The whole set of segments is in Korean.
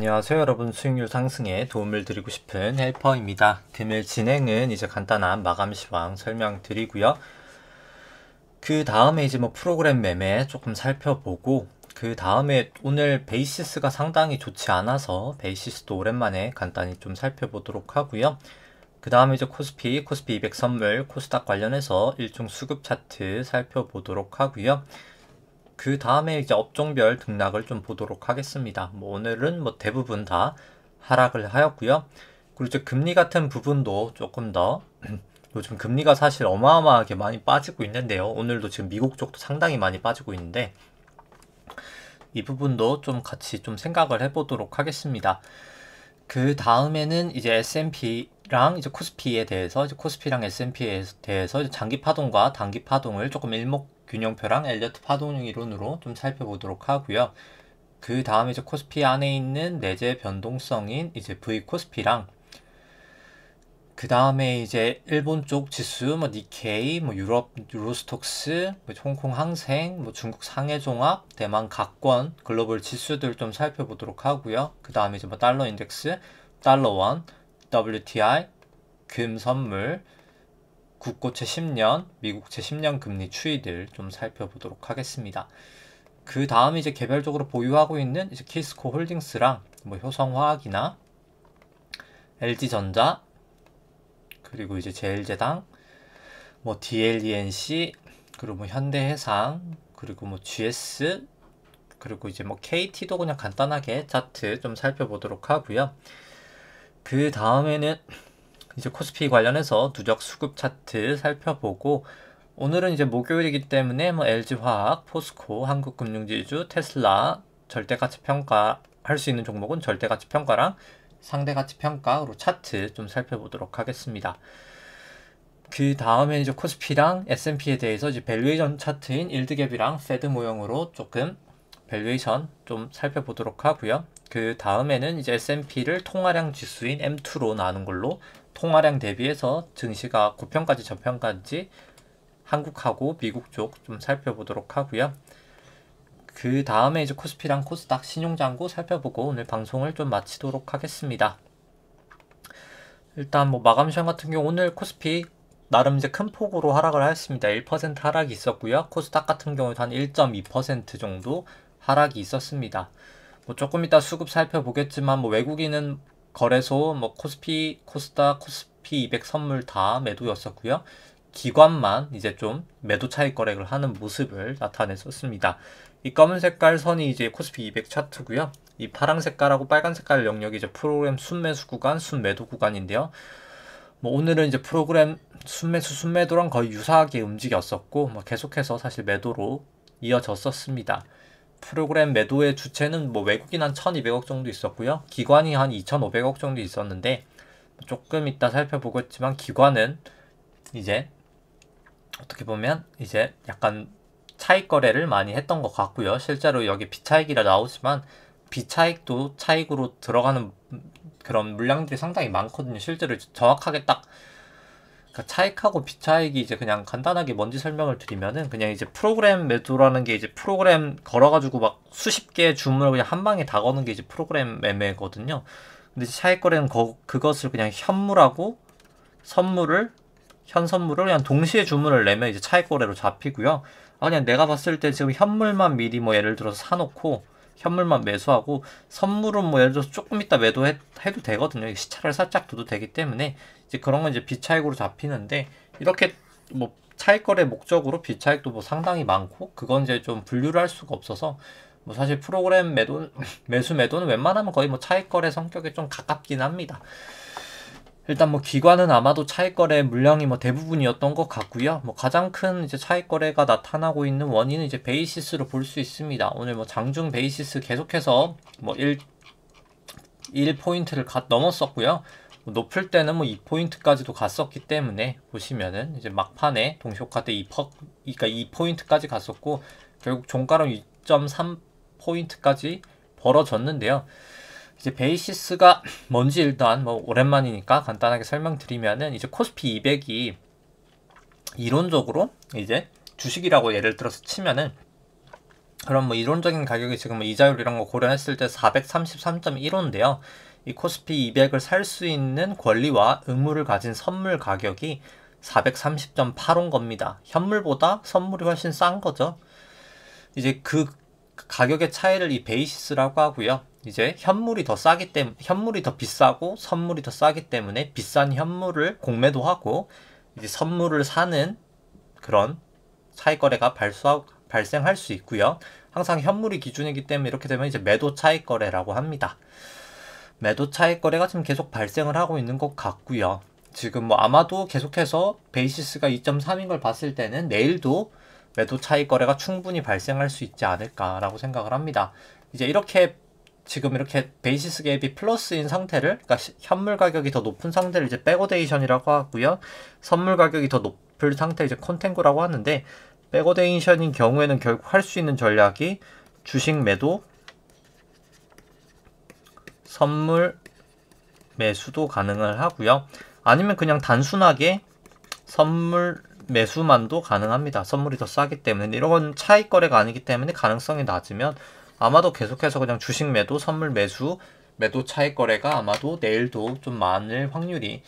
안녕하세요 여러분, 수익률 상승에 도움을 드리고 싶은 헬퍼입니다. 금일 진행은 이제 간단한 마감 시황 설명드리고요. 그 다음에 이제 뭐 프로그램 매매 조금 살펴보고, 그 다음에 오늘 베이시스가 상당히 좋지 않아서 베이시스도 오랜만에 간단히 좀 살펴보도록 하고요. 그 다음에 이제 코스피 200 선물, 코스닥 관련해서 일종 수급 차트 살펴보도록 하고요. 그 다음에 이제 업종별 등락을 좀 보도록 하겠습니다. 뭐 오늘은 뭐 대부분 다 하락을 하였고요. 그리고 이제 금리 같은 부분도 조금 더 요즘 금리가 사실 어마어마하게 많이 빠지고 있는데요. 오늘도 지금 미국 쪽도 상당히 많이 빠지고 있는데 이 부분도 좀 같이 좀 생각을 해보도록 하겠습니다. 그 다음에는 이제 S&P랑 이제 코스피에 대해서, 이제 코스피랑 S&P에 대해서 장기 파동과 단기 파동을 조금 일목균형표랑 엘리어트 파동 이론으로 좀 살펴보도록 하고요. 그 다음에 이제 코스피 안에 있는 내재 변동성인 이제 V 코스피랑, 그 다음에 이제 일본 쪽 지수, 뭐 니케이, 뭐 유럽 유로스톡스, 뭐 홍콩 항생, 뭐 중국 상해종합, 대만 각권, 글로벌 지수들 좀 살펴보도록 하고요. 그 다음에 이제 뭐 달러 인덱스, 달러원, WTI, 금 선물, 국고채 10년, 미국채 10년 금리 추이들 좀 살펴보도록 하겠습니다. 그 다음에 이제 개별적으로 보유하고 있는 이제 키스코 홀딩스랑 뭐 효성화학이나 LG전자, 그리고 이제 제일제당, 뭐 DLENC, 그리고 뭐 현대해상, 그리고 뭐 GS, 그리고 이제 뭐 KT도 그냥 간단하게 차트 좀 살펴보도록 하고요. 그 다음에는 이제 코스피 관련해서 누적 수급 차트 살펴보고, 오늘은 이제 목요일이기 때문에 뭐 LG화학, 포스코, 한국금융지주, 테슬라 절대가치평가 할 수 있는 종목은 절대가치평가랑 상대가치평가로 차트 좀 살펴보도록 하겠습니다. 그 다음에 이제 코스피랑 S&P에 대해서 이제 밸류에이션 차트인 일드갭이랑 페드 모형으로 조금 밸류에이션 좀 살펴보도록 하고요. 그 다음에는 이제 S&P를 통화량 지수인 M2로 나눈 걸로 통화량 대비해서 증시가 고평가지 저평가지 한국하고 미국 쪽 좀 살펴보도록 하고요. 그 다음에 이제 코스피랑 코스닥 신용장고 살펴보고 오늘 방송을 좀 마치도록 하겠습니다. 일단 뭐 마감 시간 같은 경우 오늘 코스피 나름 이제 큰 폭으로 하락을 하였습니다. 1% 하락이 있었고요. 코스닥 같은 경우도 한 1.2% 정도 하락이 있었습니다. 뭐 조금 이따 수급 살펴보겠지만 뭐 외국인은 거래소, 뭐 코스피, 코스닥, 코스피 200 선물 다 매도였었고요. 기관만 이제 좀 매도 차익 거래를 하는 모습을 나타냈었습니다. 이 검은 색깔 선이 이제 코스피 200 차트고요. 이 파란 색깔하고 빨간 색깔 영역이 이제 프로그램 순매수 구간, 순매도 구간인데요. 뭐 오늘은 이제 프로그램 순매수, 순매도랑 거의 유사하게 움직였었고, 뭐 계속해서 사실 매도로 이어졌었습니다. 프로그램 매도의 주체는 뭐 외국인 한 1200억 정도 있었고요. 기관이 한 2500억 정도 있었는데, 조금 이따 살펴보겠지만 기관은 이제 어떻게 보면 이제 약간 차익 거래를 많이 했던 것 같고요. 실제로 여기 비차익이라 나오지만 비차익도 차익으로 들어가는 그런 물량들이 상당히 많거든요. 실제로 정확하게 딱 그러니까 차익하고 비차익이 이제 그냥 간단하게 뭔지 설명을 드리면은, 그냥 이제 프로그램 매도라는 게 이제 프로그램 걸어가지고 막 수십 개의 주문을 그냥 한 방에 다 거는 게 이제 프로그램 매매거든요. 근데 차익 거래는 그것을 그냥 현물하고 현선물을 그냥 동시에 주문을 내면 이제 차익 거래로 잡히고요. 그냥 내가 봤을 때 지금 현물만 미리 뭐 예를 들어서 사놓고 현물만 매수하고 선물은 뭐 예를 들어서 조금 이따 매도해도 되거든요. 시차를 살짝 둬도 되기 때문에 이제 그런 건 이제 비차익으로 잡히는데, 이렇게 뭐 차익 거래 목적으로 비차익도 뭐 상당히 많고, 그건 이제 좀 분류를 할 수가 없어서 뭐 사실 프로그램 매수 매도는 웬만하면 거의 뭐 차익 거래 성격에 좀 가깝긴 합니다. 일단 뭐 기관은 아마도 차익 거래 물량이 뭐 대부분이었던 것 같고요. 뭐 가장 큰 이제 차익 거래가 나타나고 있는 원인은 이제 베이시스로 볼 수 있습니다. 오늘 뭐 장중 베이시스 계속해서 뭐 1포인트를 넘었었고요. 뭐 높을 때는 뭐 2포인트까지도 갔었기 때문에 보시면은 이제 막판에 동시효과 때 그러니까 2포인트까지 갔었고, 결국 종가로 2.3포인트까지 벌어졌는데요. 이제 베이시스가 뭔지 일단 뭐 오랜만이니까 간단하게 설명드리면은, 이제 코스피 200이 이론적으로 이제 주식이라고 예를 들어서 치면은 그럼 뭐 이론적인 가격이 지금 뭐 이자율 이런 거 고려했을 때 433.15인데요. 이 코스피 200을 살 수 있는 권리와 의무를 가진 선물 가격이 430.85인 겁니다. 현물보다 선물이 훨씬 싼 거죠. 이제 그 가격의 차이를 이 베이시스라고 하고요. 이제 현물이 더 싸기 때문에, 현물이 더 비싸고 선물이 더 싸기 때문에 비싼 현물을 공매도 하고 이제 선물을 사는 그런 차익 거래가 발생할 수 있고요. 항상 현물이 기준이기 때문에 이렇게 되면 이제 매도 차익 거래라고 합니다. 매도 차익 거래가 지금 계속 발생을 하고 있는 것 같고요. 지금 뭐 아마도 계속해서 베이시스가 2.3인 걸 봤을 때는 내일도 매도 차익 거래가 충분히 발생할 수 있지 않을까라고 생각을 합니다. 이제 이렇게 지금 이렇게 베이시스 갭이 플러스인 상태를, 그러니까 현물 가격이 더 높은 상태를 이제 백오데이션이라고 하고요. 선물 가격이 더 높은 상태 이제 컨탱고라고 하는데, 백오데이션인 경우에는 결국 할 수 있는 전략이 주식 매도, 선물 매수도 가능을 하고요. 아니면 그냥 단순하게 선물 매수만도 가능합니다. 선물이 더 싸기 때문에. 이런 건 차익 거래가 아니기 때문에 가능성이 낮으면 아마도 계속해서 그냥 주식 매도, 선물 매수, 매도 차익 거래가 아마도 내일도 좀 많을 확률이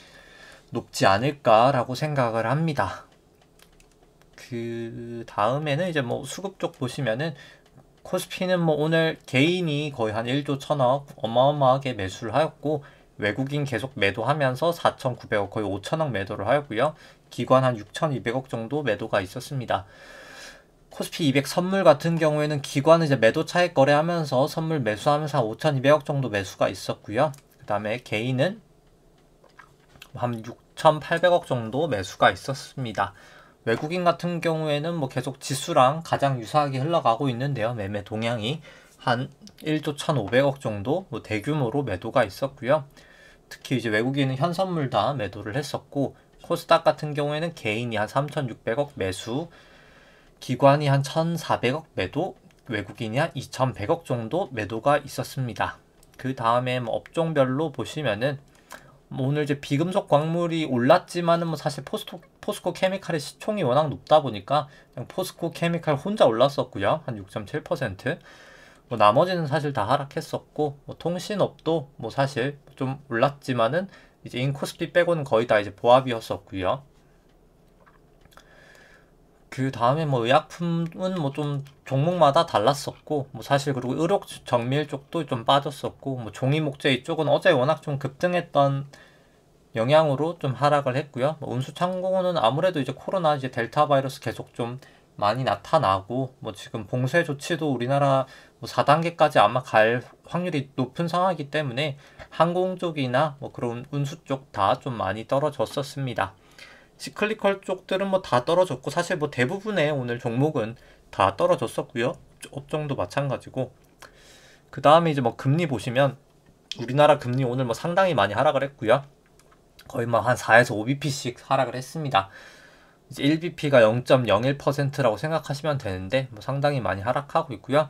높지 않을까라고 생각을 합니다. 그 다음에는 이제 뭐 수급 쪽 보시면은 코스피는 뭐 오늘 개인이 거의 한 1조 1000억 어마어마하게 매수를 하였고, 외국인 계속 매도하면서 4,900억 거의 5천억 매도를 하였고요. 기관 한 6,200억 정도 매도가 있었습니다. 코스피 200 선물 같은 경우에는 기관은 이제 매도 차익 거래하면서 선물 매수하면서 한 5,200억 정도 매수가 있었고요. 그 다음에 개인은 한 6,800억 정도 매수가 있었습니다. 외국인 같은 경우에는 뭐 계속 지수랑 가장 유사하게 흘러가고 있는데요. 매매 동향이 한 1조 1,500억 정도 뭐 대규모로 매도가 있었고요. 특히 이제 외국인은 현선물 다 매도를 했었고, 코스닥 같은 경우에는 개인이 한 3,600억 매수, 기관이 한 1,400억 매도, 외국인이 한 2,100억 정도 매도가 있었습니다. 그 다음에 뭐 업종별로 보시면은 뭐 오늘 이제 비금속 광물이 올랐지만은 뭐 사실 포스코 케미칼의 시총이 워낙 높다 보니까 그냥 포스코 케미칼 혼자 올랐었고요. 한 6.7%. 뭐 나머지는 사실 다 하락했었고, 뭐 통신업도 뭐 사실 좀 올랐지만은 이제 인코스피 빼고는 거의 다 이제 보합이었었고요. 그 다음에 뭐 의약품은 뭐 좀 종목마다 달랐었고, 뭐 사실 그리고 의료 정밀 쪽도 좀 빠졌었고, 뭐 종이 목재 이쪽은 어제 워낙 좀 급등했던 영향으로 좀 하락을 했고요. 뭐 운수창고는 아무래도 이제 코로나 이제 델타 바이러스 계속 좀 많이 나타나고, 뭐 지금 봉쇄 조치도 우리나라 뭐 4단계까지 아마 갈 확률이 높은 상황이기 때문에 항공 쪽이나 뭐 그런 운수 쪽 다 좀 많이 떨어졌었습니다. 시클리컬 쪽들은 뭐 다 떨어졌고, 사실 뭐 대부분의 오늘 종목은 다 떨어졌었고요. 업종도 마찬가지고. 그 다음에 이제 뭐 금리 보시면 우리나라 금리 오늘 뭐 상당히 많이 하락을 했고요. 거의 뭐 한 4에서 5bp씩 하락을 했습니다. 이제 1bp가 0.01%라고 생각하시면 되는데 뭐 상당히 많이 하락하고 있고요.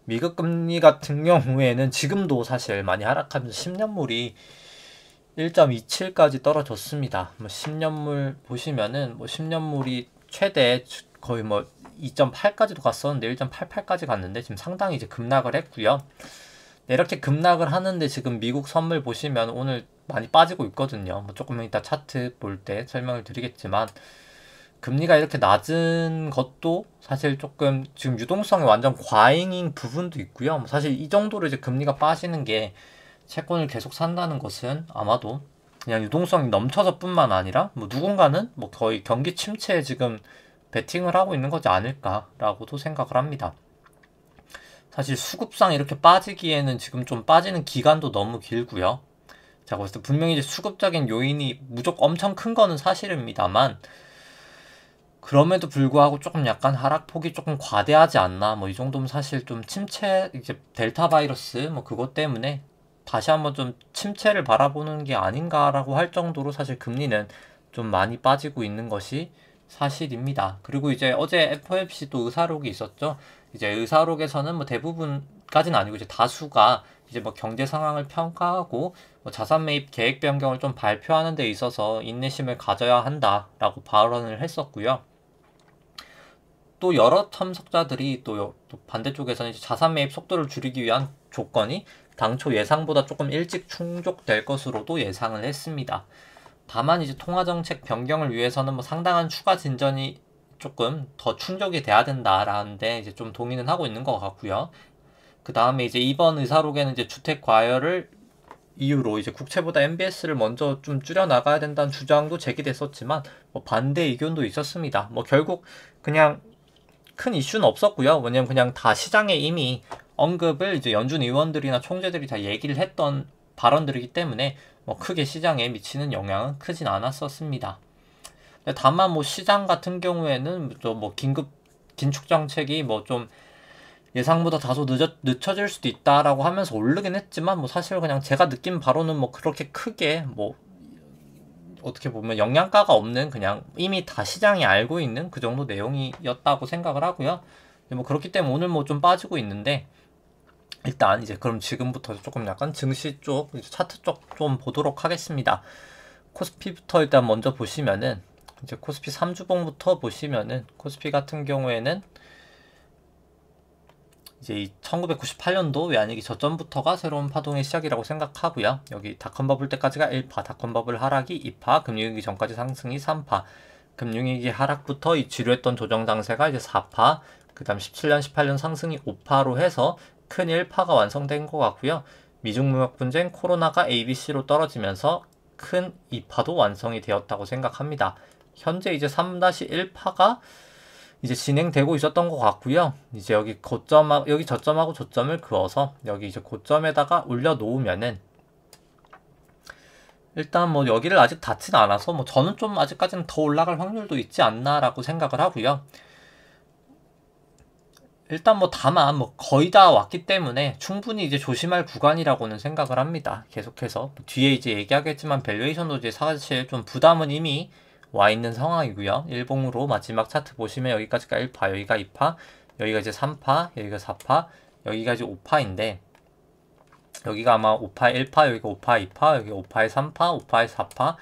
미국 금리 같은 경우에는 지금도 사실 많이 하락하면서 10년물이 1.27까지 떨어졌습니다. 뭐 10년물 보시면은 뭐 10년물이 최대 거의 뭐 2.8까지도 갔었는데 1.88까지 갔는데 지금 상당히 이제 급락을 했고요. 네, 이렇게 급락을 하는데 지금 미국 선물 보시면 오늘 많이 빠지고 있거든요. 뭐 조금 이따 차트 볼 때 설명을 드리겠지만, 금리가 이렇게 낮은 것도 사실 조금 지금 유동성이 완전 과잉인 부분도 있고요. 뭐 사실 이 정도로 이제 금리가 빠지는 게 채권을 계속 산다는 것은 아마도 그냥 유동성이 넘쳐서 뿐만 아니라 뭐 누군가는 뭐 거의 경기 침체에 지금 베팅을 하고 있는 거지 않을까라고도 생각을 합니다. 사실 수급상 이렇게 빠지기에는 지금 좀 빠지는 기간도 너무 길고요. 자, 그래서 분명히 이제 수급적인 요인이 무조건 엄청 큰 거는 사실입니다만, 그럼에도 불구하고 조금 약간 하락폭이 조금 과대하지 않나, 뭐 이 정도면 사실 좀 침체, 이제 델타 바이러스 뭐 그것 때문에 다시 한번 좀 침체를 바라보는 게 아닌가라고 할 정도로 사실 금리는 좀 많이 빠지고 있는 것이 사실입니다. 그리고 이제 어제 FOMC도 의사록이 있었죠. 이제 의사록에서는 뭐 대부분까지는 아니고 이제 다수가 이제 뭐 경제 상황을 평가하고 뭐 자산 매입 계획 변경을 좀 발표하는 데 있어서 인내심을 가져야 한다라고 발언을 했었고요. 또 여러 참석자들이 또 반대쪽에서는 이제 자산 매입 속도를 줄이기 위한 조건이 당초 예상보다 조금 일찍 충족될 것으로도 예상을 했습니다. 다만 이제 통화정책 변경을 위해서는 뭐 상당한 추가 진전이 조금 더 충족이 돼야 된다라는데 이제 좀 동의는 하고 있는 것 같고요. 그 다음에 이제 이번 의사록에는 이제 주택 과열을 이유로 이제 국채보다 MBS를 먼저 좀 줄여 나가야 된다는 주장도 제기됐었지만 뭐 반대 의견도 있었습니다. 뭐 결국 그냥 큰 이슈는 없었고요. 왜냐면 그냥 다 시장에 이미 언급을 이제 연준 의원들이나 총재들이 다 얘기를 했던 발언들이기 때문에 뭐 크게 시장에 미치는 영향은 크진 않았었습니다. 다만 뭐 시장 같은 경우에는 뭐 긴축 정책이 뭐 좀 예상보다 다소 늦춰질 수도 있다라고 하면서 오르긴 했지만 뭐 사실 그냥 제가 느낀 바로는 뭐 그렇게 크게 뭐 어떻게 보면 영양가가 없는 그냥 이미 다 시장이 알고 있는 그 정도 내용이었다고 생각을 하고요. 뭐 그렇기 때문에 오늘 뭐 좀 빠지고 있는데 일단 이제 그럼 지금부터 조금 약간 증시 쪽 차트 쪽 좀 보도록 하겠습니다. 코스피부터 일단 먼저 보시면은 이제 코스피 3주봉부터 보시면은 코스피 같은 경우에는 이제 1998년도 외환위기 저점부터가 새로운 파동의 시작이라고 생각하고요. 여기 닷컴 버블 때까지가 1파, 닷컴 버블 하락이 2파, 금융위기 전까지 상승이 3파, 금융위기 하락부터 이 지루했던 조정 장세가 이제 4파, 그 다음 17년, 18년 상승이 5파로 해서 큰 1파가 완성된 것 같고요. 미중 무역 분쟁, 코로나가 ABC로 떨어지면서 큰 2파도 완성이 되었다고 생각합니다. 현재 이제 3-1파가 이제 진행되고 있었던 것 같고요. 이제 여기 여기 저점하고 저점을 그어서 여기 이제 고점에다가 올려놓으면은 일단 뭐 여기를 아직 닿진 않아서 뭐 저는 좀 아직까지는 더 올라갈 확률도 있지 않나라고 생각을 하고요. 일단 뭐 다만 뭐 거의 다 왔기 때문에 충분히 이제 조심할 구간이라고는 생각을 합니다. 계속해서 뒤에 이제 얘기하겠지만 밸류에이션도 이제 사실 좀 부담은 이미 와 있는 상황이고요. 일봉으로 마지막 차트 보시면 여기까지가 1파, 여기가 2파, 여기가 이제 3파, 여기가 4파, 여기가 이제 5파인데 여기가 아마 5파에 1파, 여기가 5파에 2파, 여기가 5파에 3파, 5파에 4파,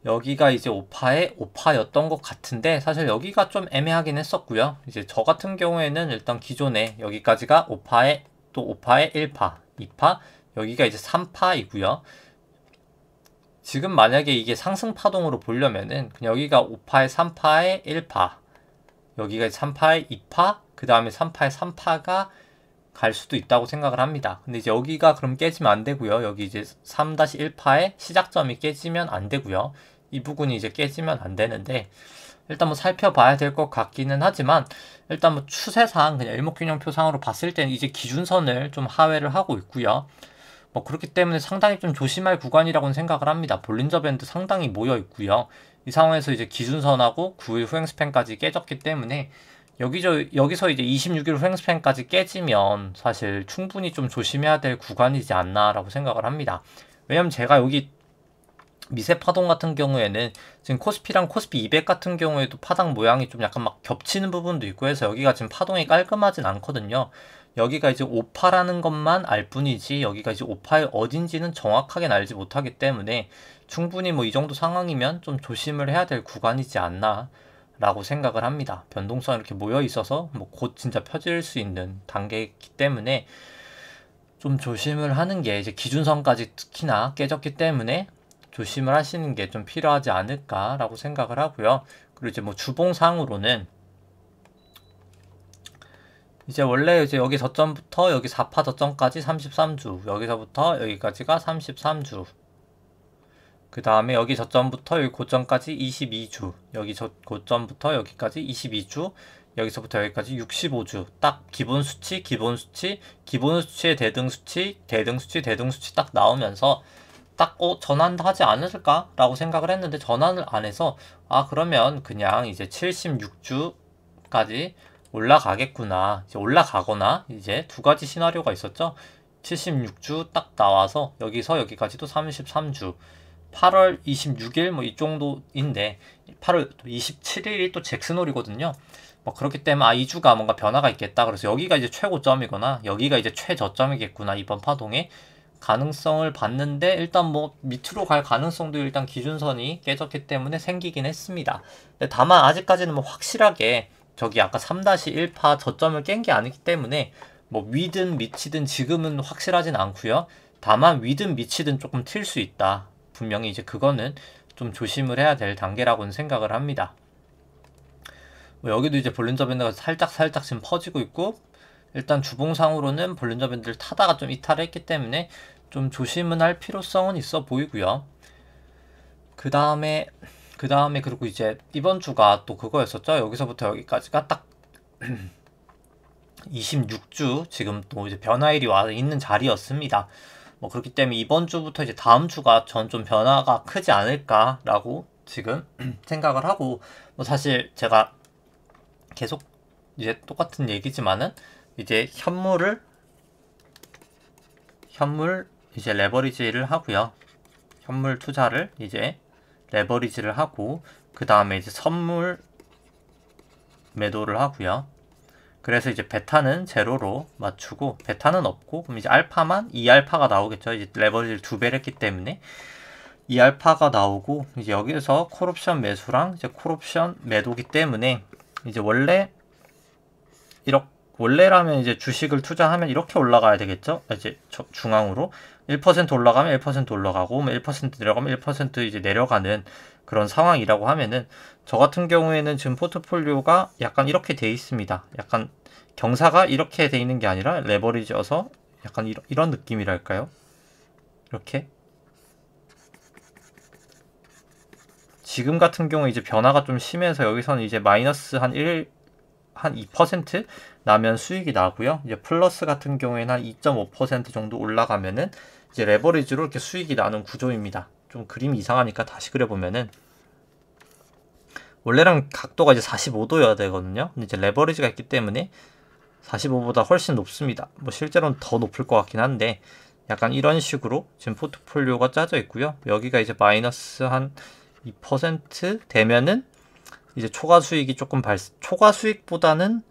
여기가 이제 5파에 5파였던 것 같은데 사실 여기가 좀 애매하긴 했었고요. 이제 저 같은 경우에는 일단 기존에 여기까지가 5파에 또 5파에 1파, 2파, 여기가 이제 3파이고요. 지금 만약에 이게 상승 파동으로 보려면은 그냥 여기가 5파에 3파에 1파, 여기가 3파에 2파, 그 다음에 3파에 3파가 갈 수도 있다고 생각을 합니다. 근데 이제 여기가 그럼 깨지면 안 되고요. 여기 이제 3-1파의 시작점이 깨지면 안 되고요. 이 부분이 이제 깨지면 안 되는데 일단 뭐 살펴봐야 될 것 같기는 하지만 일단 뭐 추세상 그냥 일목균형표상으로 봤을 때는 이제 기준선을 좀 하회를 하고 있고요. 뭐 그렇기 때문에 상당히 좀 조심할 구간이라고는 생각을 합니다. 볼린저 밴드 상당히 모여 있고요. 이 상황에서 이제 기준선하고 9일 후행 스팬까지 깨졌기 때문에 여기서 이제 26일 후행 스팬까지 깨지면 사실 충분히 좀 조심해야 될 구간이지 않나라고 생각을 합니다. 왜냐면 제가 여기 미세 파동 같은 경우에는 지금 코스피랑 코스피 200 같은 경우에도 파당 모양이 좀 약간 막 겹치는 부분도 있고 해서 여기가 지금 파동이 깔끔하진 않거든요. 여기가 이제 5파라는 것만 알 뿐이지 여기가 이제 5파의 어딘지는 정확하게 알지 못하기 때문에 충분히 뭐 이 정도 상황이면 좀 조심을 해야 될 구간이지 않나 라고 생각을 합니다. 변동성이 이렇게 모여 있어서 뭐 곧 진짜 펴질 수 있는 단계이기 때문에 좀 조심을 하는 게 이제 기준선까지 특히나 깨졌기 때문에 조심을 하시는 게 좀 필요하지 않을까라고 생각을 하고요. 그리고 이제 뭐 주봉상으로는 이제 원래 이제 여기 저점부터 여기 4파 저점까지 33주, 여기서부터 여기까지가 33주, 그 다음에 여기 저점부터 여기 고점까지 22주, 여기 고점부터 여기까지 22주, 여기서부터 여기까지 65주. 딱 기본 수치, 기본 수치, 기본 수치의 대등 수치, 대등 수치, 대등 수치 딱 나오면서 딱 전환하지 않을까? 라고 생각을 했는데 전환을 안 해서 그러면 그냥 이제 76주까지 올라가겠구나. 이제 올라가거나 이제 두 가지 시나리오가 있었죠. 76주 딱 나와서 여기서 여기까지도 33주. 8월 26일 뭐 이 정도인데 8월 27일이 또 잭슨홀이거든요. 뭐 그렇기 때문에 2주가 뭔가 변화가 있겠다. 그래서 여기가 이제 최고점이거나 여기가 이제 최저점이겠구나. 이번 파동의 가능성을 봤는데 일단 뭐 밑으로 갈 가능성도 일단 기준선이 깨졌기 때문에 생기긴 했습니다. 근데 다만 아직까지는 뭐 확실하게 저기 아까 3-1파 저점을 깬 게 아니기 때문에 뭐 위든 밑이든 지금은 확실하진 않고요. 다만 위든 밑이든 조금 튈 수 있다. 분명히 이제 그거는 좀 조심을 해야 될 단계라고는 생각을 합니다. 뭐 여기도 이제 볼린저 밴드가 살짝 지금 퍼지고 있고, 일단 주봉상으로는 볼린저 밴드를 타다가 좀 이탈했기 때문에 좀 조심은 할 필요성은 있어 보이고요. 그 다음에 그리고 이제 이번 주가 또 그거였었죠. 여기서부터 여기까지가 딱 26주 지금 또 이제 변화일이 와 있는 자리였습니다. 뭐 그렇기 때문에 이번 주부터 이제 다음 주가 전 좀 변화가 크지 않을까라고 지금 생각을 하고, 뭐 사실 제가 계속 이제 똑같은 얘기지만은 이제 현물 이제 레버리지를 하고요. 현물 투자를 이제 레버리지를 하고, 그 다음에 이제 선물 매도를 하고요. 그래서 이제 베타는 제로로 맞추고, 베타는 없고, 그럼 이제 알파만 2알파가 나오겠죠. 이제 레버리지를 2배를 했기 때문에 2알파가 나오고, 이제 여기서 콜옵션 매수랑 이제 콜옵션 매도기 때문에 이제 원래라면 이제 주식을 투자하면 이렇게 올라가야 되겠죠. 이제 중앙으로 1% 올라가면 1% 올라가고, 1% 내려가면 1% 이제 내려가는 그런 상황이라고 하면은, 저 같은 경우에는 지금 포트폴리오가 약간 이렇게 돼 있습니다. 약간 경사가 이렇게 돼 있는 게 아니라 레버리지여서 약간 이런 느낌이랄까요? 이렇게 지금 같은 경우에 이제 변화가 좀 심해서 여기서는 이제 마이너스 한 2% 나면 수익이 나고요. 이제 플러스 같은 경우에는 한 2.5% 정도 올라가면은 이제 레버리지로 이렇게 수익이 나는 구조입니다. 좀 그림이 이상하니까 다시 그려보면은, 원래랑 각도가 이제 45도여야 되거든요. 근데 이제 레버리지가 있기 때문에 45보다 훨씬 높습니다. 뭐 실제로는 더 높을 것 같긴 한데, 약간 이런 식으로 지금 포트폴리오가 짜져 있고요. 여기가 이제 마이너스 한 2% 되면은 이제 초과 수익이 조금 초과 수익보다는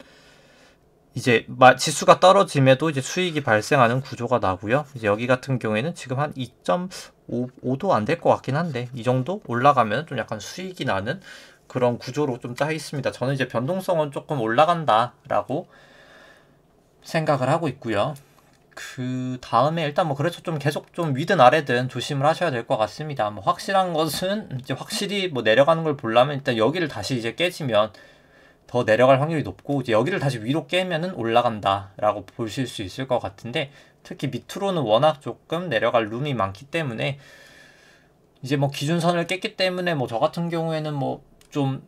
이제 지수가 떨어짐에도 이제 수익이 발생하는 구조가 나고요. 이제 여기 같은 경우에는 지금 한 2.5도 안 될 것 같긴 한데, 이 정도 올라가면 좀 약간 수익이 나는 그런 구조로 좀 짜 있습니다. 저는 이제 변동성은 조금 올라간다라고 생각을 하고 있고요. 그 다음에 일단 뭐 그래서 좀 계속 좀 위든 아래든 조심을 하셔야 될 것 같습니다. 뭐 확실한 것은 이제 확실히 뭐 내려가는 걸 보려면 일단 여기를 다시 이제 깨지면 더 내려갈 확률이 높고, 이제 여기를 다시 위로 깨면은 올라간다라고 보실 수 있을 것 같은데, 특히 밑으로는 워낙 조금 내려갈 룸이 많기 때문에 이제 뭐 기준선을 깼기 때문에 뭐 저 같은 경우에는 뭐 좀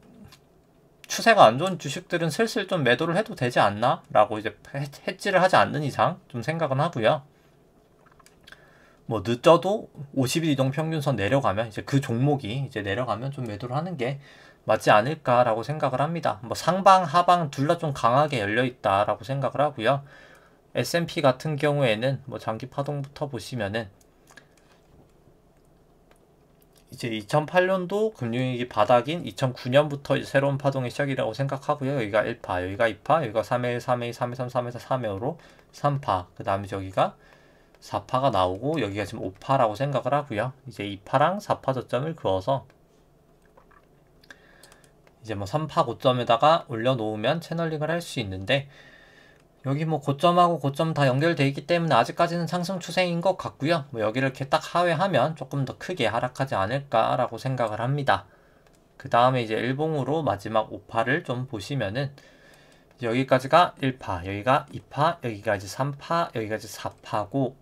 추세가 안 좋은 주식들은 슬슬 좀 매도를 해도 되지 않나? 라고 이제 해지를 하지 않는 이상 좀 생각은 하고요. 뭐 늦어도 50일 이동 평균선 내려가면 이제 그 종목이 이제 내려가면 좀 매도를 하는 게 맞지 않을까라고 생각을 합니다. 뭐 상방, 하방 둘 다 좀 강하게 열려 있다라고 생각을 하고요. S&P 같은 경우에는 뭐 장기 파동부터 보시면은 이제 2008년도 금융위기 바닥인 2009년부터 새로운 파동의 시작이라고 생각하고요. 여기가 1파, 여기가 2파, 여기가 3회, 3회, 3회, 3, 3에서 3회로 3파, 그 다음에 저기가 4파가 나오고, 여기가 지금 5파라고 생각을 하고요. 이제 2파랑 4파 저점을 그어서 이제 뭐 3파 고점에다가 올려놓으면 채널링을 할 수 있는데, 여기 뭐 고점하고 고점 다 연결되어 있기 때문에 아직까지는 상승 추세인 것 같고요. 뭐 여기를 이렇게 딱 하회하면 조금 더 크게 하락하지 않을까라고 생각을 합니다. 그 다음에 이제 일봉으로 마지막 5파를 좀 보시면은, 여기까지가 1파, 여기가 2파, 여기가 이제 3파, 여기가 이제 4파고,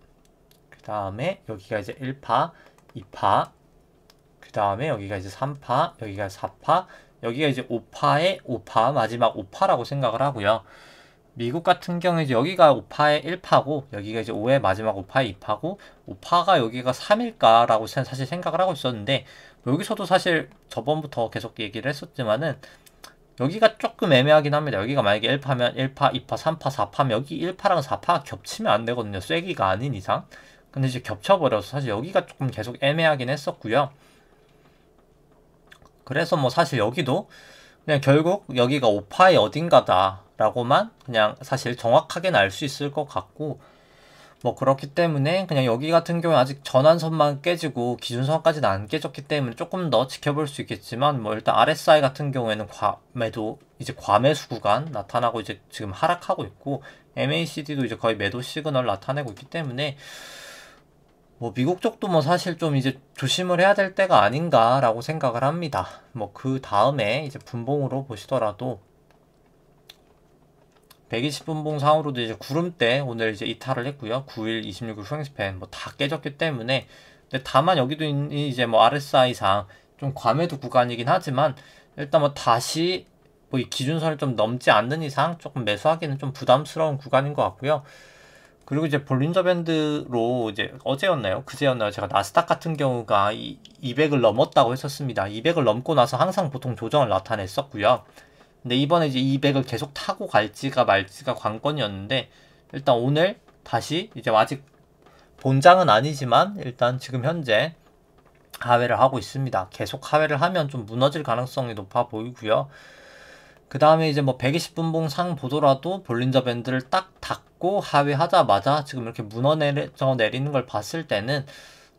그 다음에 여기가 이제 1파, 2파, 그 다음에 여기가 이제 3파, 여기가 4파, 여기가 이제 5파에 5파, 마지막 5파라고 생각을 하고요. 미국 같은 경우에 이제 여기가 5파에 1파고, 여기가 이제 5의 마지막 5파에 2파고, 5파가 여기가 3일까라고 사실 생각을 하고 있었는데, 여기서도 사실 저번부터 계속 얘기를 했었지만은 여기가 조금 애매하긴 합니다. 여기가 만약에 1파면 1파, 2파, 3파, 4파면 여기 1파랑 4파가 겹치면 안 되거든요. 쐐기가 아닌 이상. 근데 이제 겹쳐버려서 사실 여기가 조금 계속 애매하긴 했었고요. 그래서 뭐 사실 여기도 그냥 결국 여기가 5파의 어딘가다 라고만 그냥 사실 정확하게는 알 수 있을 것 같고, 뭐 그렇기 때문에 그냥 여기 같은 경우에 아직 전환선만 깨지고 기준선까지는 안 깨졌기 때문에 조금 더 지켜볼 수 있겠지만, 뭐 일단 RSI 같은 경우에는 과매도 이제 과매수 구간 나타나고 이제 지금 하락하고 있고, MACD도 이제 거의 매도 시그널 나타내고 있기 때문에 뭐 미국 쪽도 뭐 사실 좀 이제 조심을 해야 될 때가 아닌가라고 생각을 합니다. 뭐 그 다음에 이제 분봉으로 보시더라도 120분봉 상으로도 이제 구름대 오늘 이제 이탈을 했고요. 9일, 26일 후행스팬 뭐 다 깨졌기 때문에, 근데 다만 여기도 이제 뭐 RSI상 좀 과매도 구간이긴 하지만, 일단 뭐 다시 뭐 이 기준선을 좀 넘지 않는 이상 조금 매수하기는 좀 부담스러운 구간인 것 같고요. 그리고 이제 볼린저 밴드로 이제 어제였나요? 그제였나요? 제가 나스닥 같은 경우가 200을 넘었다고 했었습니다. 200을 넘고 나서 항상 보통 조정을 나타냈었고요. 근데 이번에 이제 200을 계속 타고 갈지가 말지가 관건이었는데, 일단 오늘 다시 이제 아직 본장은 아니지만 일단 지금 현재 하회를 하고 있습니다. 계속 하회를 하면 좀 무너질 가능성이 높아 보이고요. 그 다음에 이제 뭐 120분봉 상 보더라도 볼린저 밴드를 딱 닫고 하회하자마자 지금 이렇게 무너져 내리는 걸 봤을 때는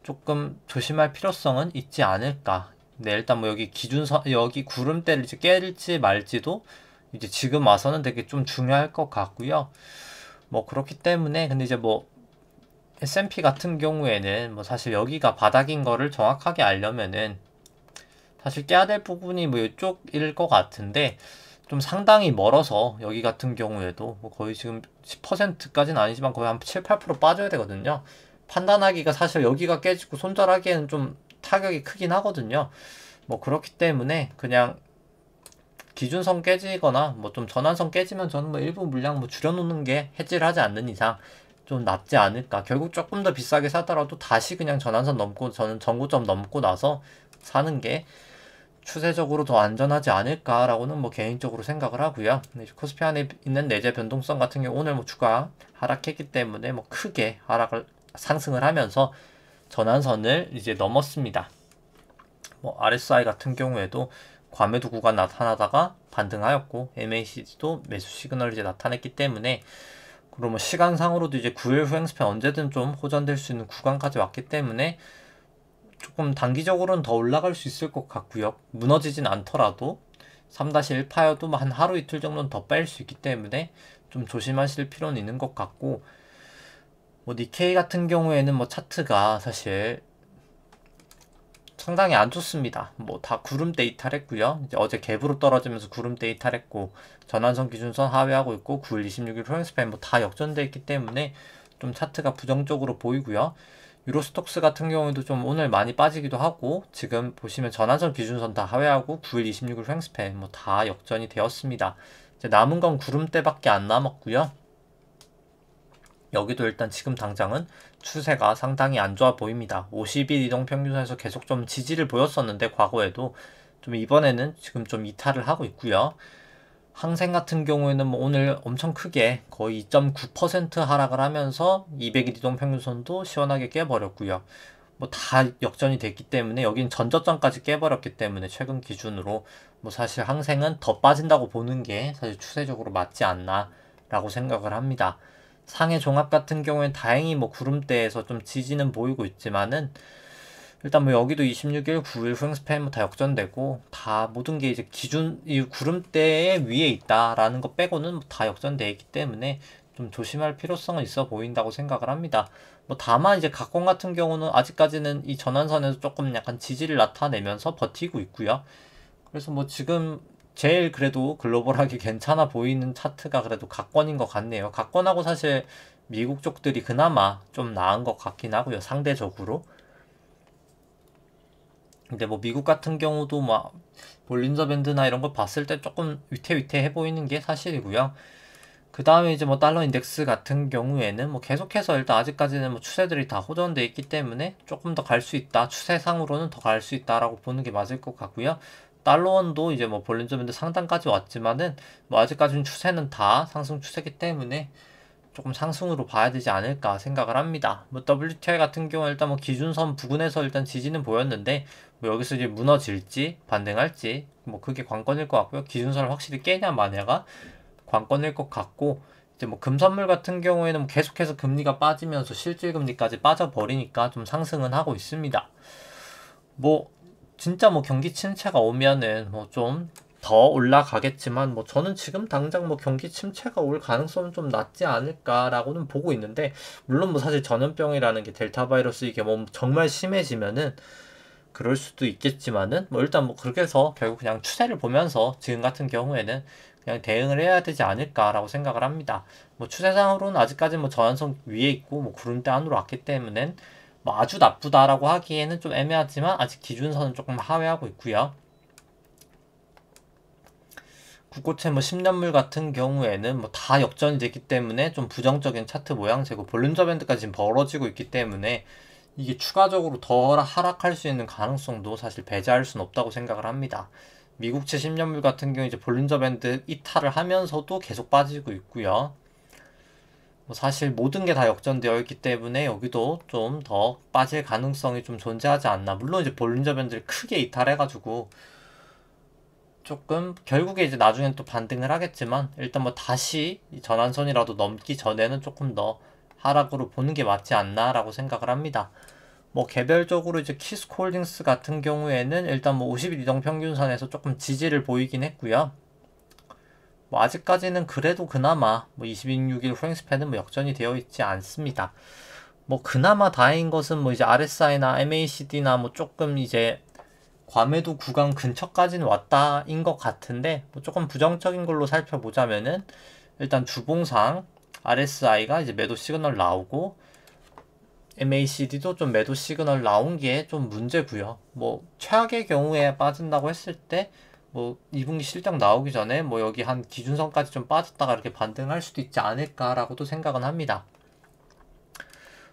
조금 조심할 필요성은 있지 않을까. 네, 일단 뭐 여기 기준선, 여기 구름대를 이제 깰지 말지도 이제 지금 와서는 되게 좀 중요할 것 같고요. 뭐 그렇기 때문에, 근데 이제 뭐 S&P 같은 경우에는 뭐 사실 여기가 바닥인 거를 정확하게 알려면은 사실 깨야 될 부분이 뭐 이쪽일 것 같은데, 좀 상당히 멀어서 여기 같은 경우에도 뭐 거의 지금 10%까지는 아니지만 거의 한 7, 8% 빠져야 되거든요. 판단하기가 사실 여기가 깨지고 손절하기에는 좀 타격이 크긴 하거든요. 뭐 그렇기 때문에 그냥 기준선 깨지거나 뭐 좀 전환선 깨지면 저는 뭐 일부 물량 뭐 줄여놓는 게 해지를 하지 않는 이상 좀 낫지 않을까. 결국 조금 더 비싸게 사더라도 다시 그냥 전환선 넘고, 저는 전고점 넘고 나서 사는 게 추세적으로 더 안전하지 않을까라고는 뭐 개인적으로 생각을 하고요. 코스피 안에 있는 내재 변동성 같은 경우 오늘 뭐 주가 하락했기 때문에 뭐 크게 상승을 하면서 전환선을 이제 넘었습니다. 뭐 RSI 같은 경우에도 과매도 구간 나타나다가 반등하였고, MACD도 매수 시그널을 이제 나타냈기 때문에, 그리고 뭐 시간상으로도 이제 9일 후행스팬 언제든 좀 호전될 수 있는 구간까지 왔기 때문에 조금 단기적으로는 더 올라갈 수 있을 것 같고요. 무너지진 않더라도 3-1파여도 한 하루 이틀 정도는 더 뺄 수 있기 때문에 좀 조심하실 필요는 있는 것 같고, 뭐 니케이 같은 경우에는 뭐 차트가 사실 상당히 안 좋습니다. 뭐 다 구름대 이탈했고요. 이제 어제 갭으로 떨어지면서 구름대 이탈했고, 전환선 기준선 하회하고 있고, 9일, 26일 후행스팬 뭐 다 역전돼 있기 때문에 좀 차트가 부정적으로 보이고요. 유로스톡스 같은 경우에도 좀 오늘 많이 빠지기도 하고, 지금 보시면 전환선 기준선 다 하회하고 9일, 26일 후행스팬 뭐 다 역전이 되었습니다. 이제 남은 건 구름대밖에 안 남았고요. 여기도 일단 지금 당장은 추세가 상당히 안 좋아 보입니다. 50일 이동평균선에서 계속 좀 지지를 보였었는데 과거에도 좀 이번에는 지금 좀 이탈을 하고 있고요. 항생 같은 경우에는 뭐 오늘 엄청 크게 거의 2.9% 하락을 하면서 200일 이동평균선도 시원하게 깨버렸고요. 뭐 다 역전이 됐기 때문에, 여긴 전저점까지 깨버렸기 때문에 최근 기준으로 뭐 사실 항생은 더 빠진다고 보는 게 사실 추세적으로 맞지 않나 라고 생각을 합니다. 상해 종합 같은 경우엔 다행히 뭐 구름대에서 좀 지지는 보이고 있지만은, 일단 뭐 여기도 26일, 9일 후행스팬 뭐 다 역전되고, 다 모든 게 이제 기준 이 구름대 위에 있다라는 거 빼고는 뭐다 역전돼 있기 때문에 좀 조심할 필요성은 있어 보인다고 생각을 합니다. 뭐 다만 이제 각권 같은 경우는 아직까지는 이 전환선에서 조금 약간 지지를 나타내면서 버티고 있고요. 그래서 뭐 지금 제일 그래도 글로벌하게 괜찮아 보이는 차트가 그래도 각권인 것 같네요. 각권하고 사실 미국 쪽들이 그나마 좀 나은 것 같긴 하고요, 상대적으로. 근데 뭐 미국 같은 경우도 막 볼린저 밴드나 이런 걸 봤을 때 조금 위태위태해 보이는 게 사실이고요. 그 다음에 이제 뭐 달러 인덱스 같은 경우에는 뭐 계속해서 일단 아직까지는 뭐 추세들이 다 호전돼 있기 때문에 조금 더 갈 수 있다, 추세상으로는 더 갈 수 있다라고 보는 게 맞을 것 같고요. 달러원도 이제 뭐 볼린저 밴드 상단까지 왔지만은 뭐 아직까지는 추세는 다 상승 추세기 때문에 조금 상승으로 봐야 되지 않을까 생각을 합니다. 뭐 WTI 같은 경우는 일단 뭐 기준선 부근에서 일단 지지는 보였는데, 뭐 여기서 이제 무너질지 반등할지 뭐 그게 관건일 것 같고요. 기준선을 확실히 깨냐 마냐가 관건일 것 같고, 이제 뭐 금선물 같은 경우에는 뭐 계속해서 금리가 빠지면서 실질 금리까지 빠져버리니까 좀 상승은 하고 있습니다. 뭐 진짜 뭐 경기 침체가 오면은 뭐 좀 더 올라가겠지만 뭐 저는 지금 당장 뭐 경기 침체가 올 가능성은 좀 낮지 않을까라고는 보고 있는데, 물론 뭐 사실 전염병이라는 게 델타 바이러스 이게 뭐 정말 심해지면은 그럴 수도 있겠지만은 뭐 일단 뭐 그렇게 해서 결국 그냥 추세를 보면서 지금 같은 경우에는 그냥 대응을 해야 되지 않을까라고 생각을 합니다. 뭐 추세상으로는 아직까지 뭐 저항선 위에 있고 뭐 구름대 안으로 왔기 때문에 뭐 아주 나쁘다라고 하기에는 좀 애매하지만 아직 기준선은 조금 하회하고 있고요. 국고채 뭐 10년물 같은 경우에는 뭐 다 역전이 됐기 때문에 좀 부정적인 차트 모양새고, 볼린저 밴드까지 지금 벌어지고 있기 때문에 이게 추가적으로 더 하락할 수 있는 가능성도 사실 배제할 수는 없다고 생각을 합니다. 미국채 10년물 같은 경우 이제 볼린저 밴드 이탈을 하면서도 계속 빠지고 있고요. 뭐 사실 모든 게 다 역전되어 있기 때문에 여기도 좀 더 빠질 가능성이 좀 존재하지 않나. 물론 이제 볼린저 밴드를 크게 이탈해가지고 조금 결국에 이제 나중엔 또 반등을 하겠지만, 일단 뭐 다시 전환선이라도 넘기 전에는 조금 더 하락으로 보는 게 맞지 않나라고 생각을 합니다. 뭐 개별적으로 이제 키스콜딩스 같은 경우에는 일단 뭐 50일 이동 평균선에서 조금 지지를 보이긴 했고요. 뭐 아직까지는 그래도 그나마 뭐 26일 후행스팬은 뭐 역전이 되어 있지 않습니다. 뭐 그나마 다행인 것은 뭐 이제 RSI나 MACD나 뭐 조금 이제 과매도 구간 근처까지는 왔다인 것 같은데, 뭐 조금 부정적인 걸로 살펴보자면은 일단 주봉상 RSI가 이제 매도 시그널 나오고 MACD도 좀 매도 시그널 나온 게 좀 문제고요. 뭐 최악의 경우에 빠진다고 했을 때 뭐 2분기 실적 나오기 전에 뭐 여기 한 기준선까지 좀 빠졌다가 이렇게 반등할 수도 있지 않을까라고도 생각은 합니다.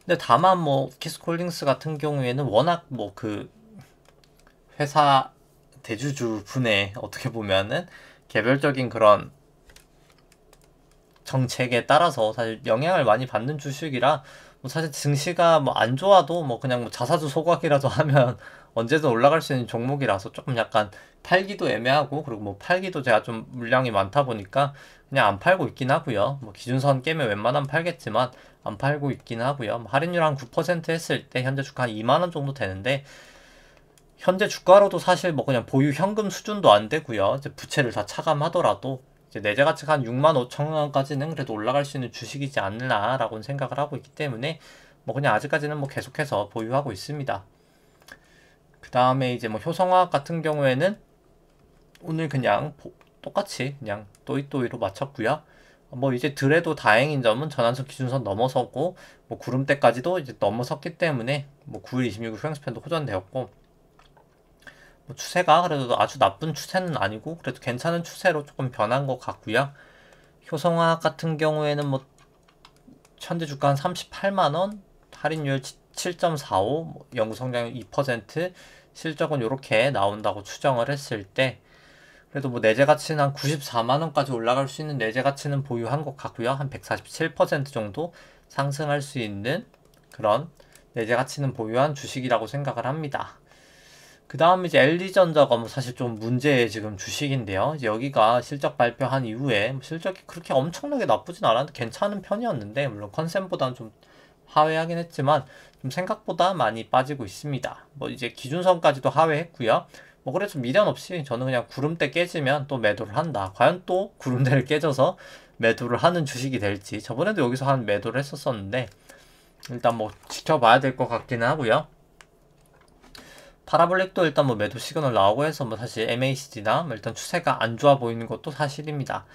근데 다만 뭐 키스콜딩스 같은 경우에는 워낙 뭐 그 회사 대주주 분의 어떻게 보면은 개별적인 그런 정책에 따라서 사실 영향을 많이 받는 주식이라, 뭐 사실 증시가 뭐 안 좋아도 뭐 그냥 뭐 자사주 소각이라도 하면 언제든 올라갈 수 있는 종목이라서 조금 약간 팔기도 애매하고, 그리고 뭐 팔기도 제가 좀 물량이 많다 보니까 그냥 안 팔고 있긴 하고요. 뭐 기준선 깨면 웬만하면 팔겠지만 안 팔고 있긴 하고요. 뭐 할인율 한 9% 했을 때 현재 주가 한 2만원 정도 되는데, 현재 주가로도 사실 뭐 그냥 보유 현금 수준도 안 되고요. 이제 부채를 다 차감하더라도 이제 내재 가치가 한 6만 5천 원까지는 그래도 올라갈 수 있는 주식이지 않나라고 생각을 하고 있기 때문에 뭐 그냥 아직까지는 뭐 계속해서 보유하고 있습니다. 그 다음에 이제 뭐 효성화학 같은 경우에는 오늘 그냥 똑같이 그냥 또이또이로 마쳤고요. 뭐 이제 드레도 다행인 점은 전환선 기준선 넘어서고 뭐 구름대까지도 이제 넘어섰기 때문에 뭐 9일 26일 후행스팬도 호전되었고, 뭐 추세가 그래도 아주 나쁜 추세는 아니고 그래도 괜찮은 추세로 조금 변한 것 같고요. 효성화학 같은 경우에는 뭐 현재 주가 한 38만원, 할인율 7.45, 뭐 연구성장률 2%, 실적은 이렇게 나온다고 추정을 했을 때 그래도 뭐 내재 가치는 한 94만원까지 올라갈 수 있는 내재 가치는 보유한 것 같고요. 한 147% 정도 상승할 수 있는 그런 내재 가치는 보유한 주식이라고 생각을 합니다. 그 다음 이제 LG전자가 뭐 사실 좀 문제의 지금 주식인데요. 이제 여기가 실적 발표한 이후에 실적이 그렇게 엄청나게 나쁘진 않았는데 괜찮은 편이었는데, 물론 컨센보다는 좀 하회하긴 했지만 좀 생각보다 많이 빠지고 있습니다. 뭐 이제 기준선까지도 하회했고요. 뭐 그래서 미련 없이 저는 그냥 구름대 깨지면 또 매도를 한다. 과연 또 구름대를 깨져서 매도를 하는 주식이 될지, 저번에도 여기서 한 매도를 했었었는데 일단 뭐 지켜봐야 될 것 같기는 하고요. 파라볼릭도 일단 뭐 매도 시그널 나오고 해서 뭐 사실 MACD나 뭐 일단 추세가 안 좋아 보이는 것도 사실입니다.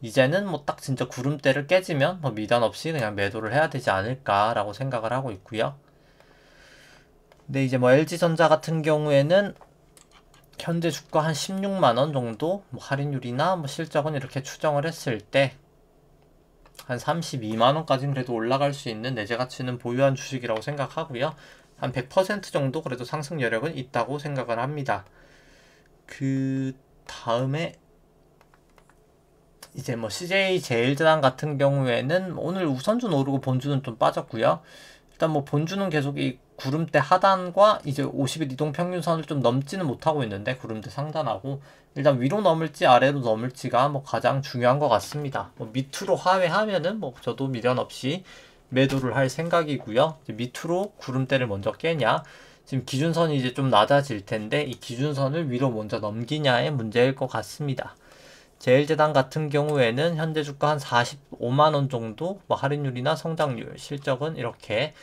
이제는 뭐 딱 진짜 구름대를 깨지면 뭐 미련 없이 그냥 매도를 해야 되지 않을까라고 생각을 하고 있고요. 근데 이제 뭐 LG전자 같은 경우에는 현재 주가 한 16만원 정도 뭐 할인율이나 뭐 실적은 이렇게 추정을 했을 때 한 32만원까지는 그래도 올라갈 수 있는 내재 가치는 보유한 주식이라고 생각하고요. 한 100% 정도 그래도 상승 여력은 있다고 생각을 합니다. 그 다음에 이제 뭐 CJ 제일제당 같은 경우에는 오늘 우선주는 오르고 본주는 좀 빠졌고요. 일단 뭐 본주는 계속 이 구름대 하단과 이제 50일 이동평균선을 좀 넘지는 못하고 있는데, 구름대 상단하고 일단 위로 넘을지 아래로 넘을지가 뭐 가장 중요한 것 같습니다. 뭐 밑으로 하회하면은 뭐 저도 미련 없이 매도를 할 생각이고요. 이제 밑으로 구름대를 먼저 깨냐, 지금 기준선이 이제 좀 낮아질 텐데 이 기준선을 위로 먼저 넘기냐의 문제일 것 같습니다. 제일제당 같은 경우에는 현재 주가 한 45만원 정도 뭐 할인율이나 성장률, 실적은 이렇게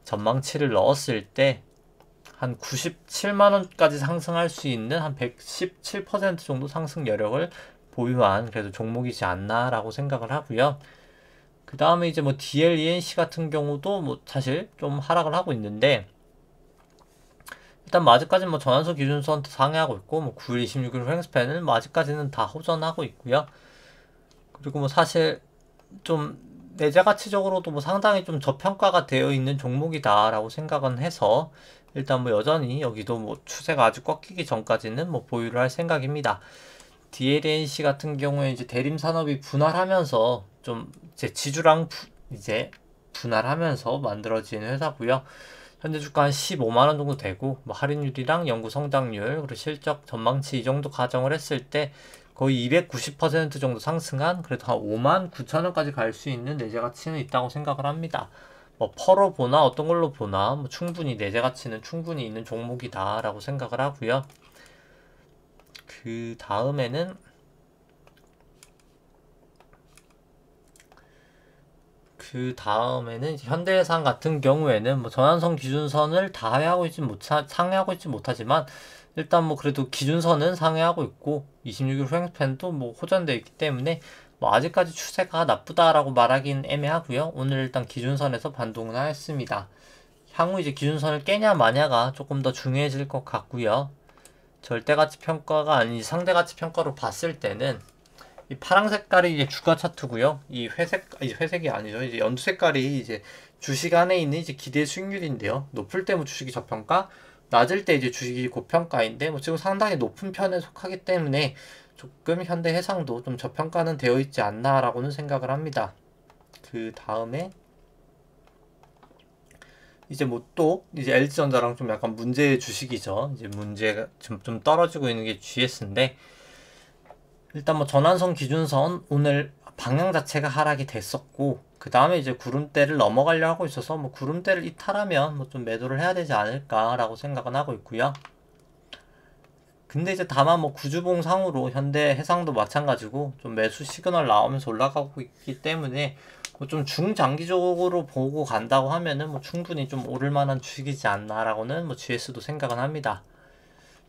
전망치를 넣었을 때 한 97만원까지 상승할 수 있는 한 117% 정도 상승 여력을 보유한 그래도 종목이지 않나 라고 생각을 하고요. 그 다음에 이제 뭐 DLENC 같은 경우도 뭐 사실 좀 하락을 하고 있는데, 일단 뭐 아직까지는 뭐 전환선 기준선 상회하고 있고, 뭐 9일, 26일 횡스팬은 뭐 아직까지는 다 호전하고 있고요. 그리고 뭐 사실 좀 내재 가치적으로도 뭐 상당히 좀 저평가가 되어 있는 종목이다라고 생각은 해서, 일단 뭐 여전히 여기도 뭐 추세가 아주 꺾이기 전까지는 뭐 보유를 할 생각입니다. DLNC 같은 경우에 이제 대림 산업이 분할하면서 좀 이제 지주랑 이제 분할하면서 만들어진 회사고요. 현재 주가 한 15만원 정도 되고, 뭐 할인율이랑 연구 성장률 그리고 실적 전망치 이 정도 가정을 했을 때 거의 290% 정도 상승한, 그래도 한 5만 9천원까지 갈 수 있는 내재 가치는 있다고 생각을 합니다. 뭐 퍼로 보나 어떤 걸로 보나 뭐 충분히 내재 가치는 충분히 있는 종목이다 라고 생각을 하고요. 그 다음에는 현대해상 같은 경우에는 뭐 전환선 기준선을 다 상회하고 있지 못하지만, 일단 뭐 그래도 기준선은 상회하고 있고 26일 횡스팬도 뭐 호전되어 있기 때문에 뭐 아직까지 추세가 나쁘다라고 말하기는 애매하고요. 오늘 일단 기준선에서 반동을 하였습니다. 향후 이제 기준선을 깨냐 마냐가 조금 더 중요해질 것 같고요. 절대가치 평가가 아닌 상대가치 평가로 봤을 때는 이 파랑 색깔이 이제 주가 차트고요. 이 회색이 아니죠. 이제 연두 색깔이 이제 주식 안에 있는 이제 기대 수익률인데요. 높을 때 뭐 주식이 저평가, 낮을 때 이제 주식이 고평가인데 뭐 지금 상당히 높은 편에 속하기 때문에 조금 현대해상도 좀 저평가는 되어 있지 않나라고는 생각을 합니다. 그 다음에 이제 뭐 또 이제 LG전자랑 좀 약간 문제의 주식이죠. 이제 문제가 좀 떨어지고 있는 게 GS인데, 일단 뭐 전환선 기준선 오늘 방향 자체가 하락이 됐었고, 그 다음에 이제 구름대를 넘어가려 하고 있어서 뭐 구름대를 이탈하면 뭐 좀 매도를 해야 되지 않을까라고 생각은 하고 있고요. 근데 이제 다만 뭐 구주봉상으로 현대해상도 마찬가지고 좀 매수 시그널 나오면서 올라가고 있기 때문에 뭐 좀 중장기적으로 보고 간다고 하면은 뭐 충분히 좀 오를 만한 주식이지 않나라고는 뭐 GS도 생각은 합니다.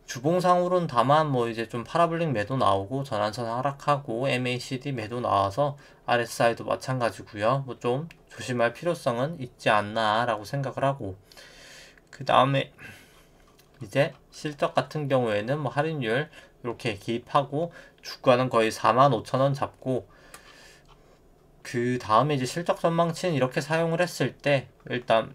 주봉상으로는 다만 뭐 이제 좀 파라블릭 매도 나오고 전환선 하락하고 MACD 매도 나와서 RSI도 마찬가지고요. 뭐 좀 조심할 필요성은 있지 않나라고 생각을 하고, 그 다음에 이제 실적 같은 경우에는 뭐 할인율 이렇게 기입하고 주가는 거의 45,000원 잡고, 그 다음에 이제 실적 전망치는 이렇게 사용을 했을 때 일단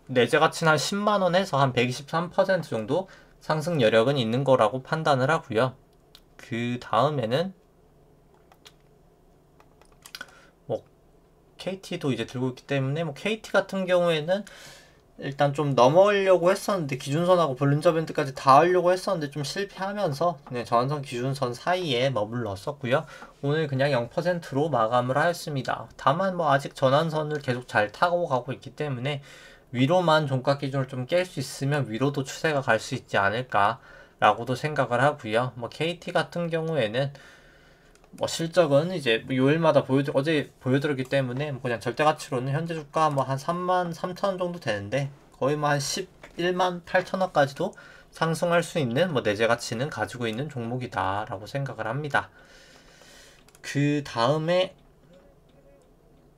내재 가치는 한 10만원에서 한 123% 정도 상승 여력은 있는 거라고 판단을 하고요. 그 다음에는 뭐 KT도 이제 들고 있기 때문에 뭐 KT 같은 경우에는 일단 좀 넘어가려고 했었는데, 기준선하고 볼린저 밴드까지 닿으려고 했었는데 좀 실패하면서 그냥 전환선 기준선 사이에 머물렀었고요. 오늘 그냥 0%로 마감을 하였습니다. 다만 뭐 아직 전환선을 계속 잘 타고 가고 있기 때문에 위로만 종가 기준을 좀 깰 수 있으면 위로도 추세가 갈 수 있지 않을까 라고도 생각을 하고요. 뭐 KT 같은 경우에는 뭐 실적은 이제 요일마다 어제 보여드렸기 때문에 뭐 그냥 절대 가치로는 현재 주가 뭐 한 3만 3천원 정도 되는데 거의 뭐 한 11만 8천원까지도 상승할 수 있는 뭐 내재 가치는 가지고 있는 종목이다 라고 생각을 합니다. 그 다음에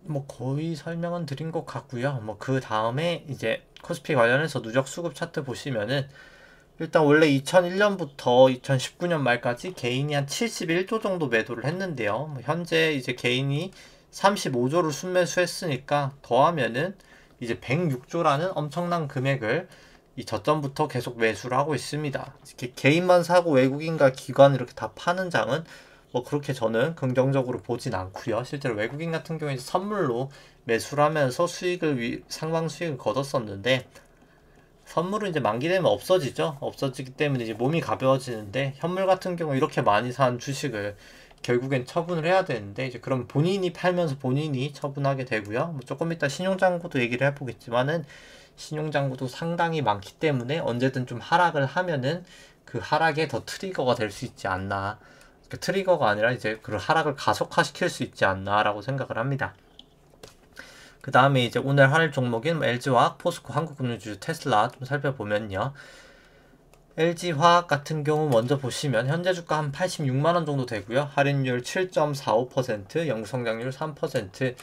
뭐 거의 설명은 드린 것 같고요. 뭐 그 다음에 이제 코스피 관련해서 누적 수급 차트 보시면은, 일단 원래 2001년부터 2019년 말까지 개인이 한 71조 정도 매도를 했는데요. 뭐 현재 이제 개인이 35조를 순매수했으니까 더하면은 이제 106조라는 엄청난 금액을 이 저점부터 계속 매수를 하고 있습니다. 개인만 사고 외국인과 기관 이렇게 다 파는 장은 뭐 그렇게 저는 긍정적으로 보진 않고요. 실제로 외국인 같은 경우에 선물로 매수를 하면서 상방 수익을 거뒀었는데, 선물은 이제 만기되면 없어지죠. 없어지기 때문에 이제 몸이 가벼워지는데, 현물 같은 경우 이렇게 많이 산 주식을 결국엔 처분을 해야 되는데, 이제 그럼 본인이 팔면서 본인이 처분하게 되고요. 뭐 조금 이따 신용장구도 얘기를 해보겠지만은, 신용장구도 상당히 많기 때문에 언제든 좀 하락을 하면은 그 하락에 더 트리거가 될 수 있지 않나. 그 트리거가 아니라 이제 그 하락을 가속화시킬 수 있지 않나라고 생각을 합니다. 그 다음에 이제 오늘 할 종목인 LG화학, 포스코, 한국금융지주, 테슬라 좀 살펴보면요. LG화학 같은 경우 먼저 보시면 현재 주가 한 86만원 정도 되고요. 할인율 7.45%, 연구성장률 3%,